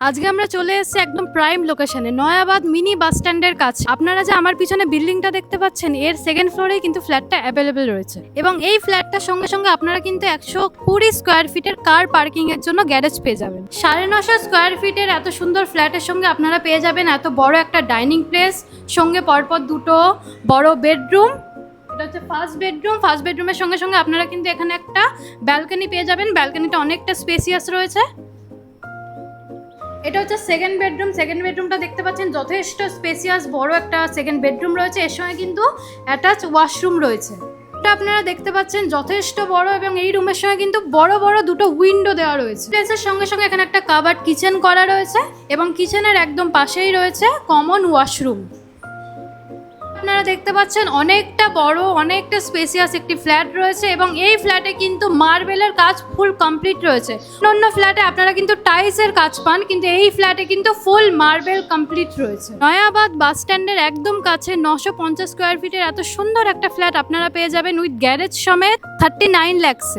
আজকে আমরা চলে এসেছি একদম প্রাইম লোকেশনে, নয়াবাদ মিনি বাস স্ট্যান্ডের কাছে। আপনারা যে আমার পিছনে বিল্ডিংটা দেখতে পাচ্ছেন, এর সেকেন্ড ফ্লোরে কিন্তু ফ্ল্যাটটা অ্যাভেলেবেল রয়েছে এবং এই ফ্ল্যাটটার সঙ্গে সঙ্গে আপনারা কিন্তু 120 স্কোয়ার ফিটের কার পার্কিং এর জন্য গ্যারেজ পেয়ে যাবেন। 950 স্কোয়ার ফিটের এত সুন্দর ফ্ল্যাটের সঙ্গে আপনারা পেয়ে যাবেন এত বড় একটা ডাইনিং প্লেস, সঙ্গে পরপর দুটো বড় বেডরুম। এটা হচ্ছে ফার্স্ট বেডরুম। ফার্স্ট বেডরুমের সঙ্গে সঙ্গে আপনারা কিন্তু এখানে একটা ব্যালকনি পেয়ে যাবেন। ব্যালকনিটা অনেকটা স্পেসিয়াস রয়েছে। এটা হচ্ছে সেকেন্ড বেডরুম। সেকেন্ড বেডরুমটা দেখতে পাচ্ছেন যথেষ্ট স্পেসিয়াস বড় একটা সেকেন্ড বেডরুম রয়েছে। এর সঙ্গে কিন্তু অ্যাটাচ ওয়াশরুম রয়েছে। এটা আপনারা দেখতে পাচ্ছেন যথেষ্ট বড় এবং এই রুমের সঙ্গে কিন্তু বড় বড় দুটো উইন্ডো দেওয়া রয়েছে। প্লেসের সঙ্গে সঙ্গে এখানে একটা কাভার্ড কিচেন করা রয়েছে এবং কিচেনের একদম পাশেই রয়েছে কমন ওয়াশরুম। আপনারা দেখতে পাচ্ছেন অনেকটা বড়, অনেকটা স্পেসিয়াস একটি ফ্ল্যাট রয়েছে এবং এই ফ্ল্যাটে কিন্তু মার্বেলের কাজ ফুল কমপ্লিট রয়েছে। অন্য ফ্ল্যাটে আপনারা কিন্তু টাইলসের কাজ পান, কিন্তু এই ফ্ল্যাটে কিন্তু ফুল মার্বেল কমপ্লিট রয়েছে। নয়াবাদ বাস স্ট্যান্ডের একদম কাছে 950 স্কোয়ার ফিটের এত সুন্দর একটা ফ্ল্যাট আপনারা পেয়ে যাবেন উইথ গ্যারেজ সমেত 39 লাখসে।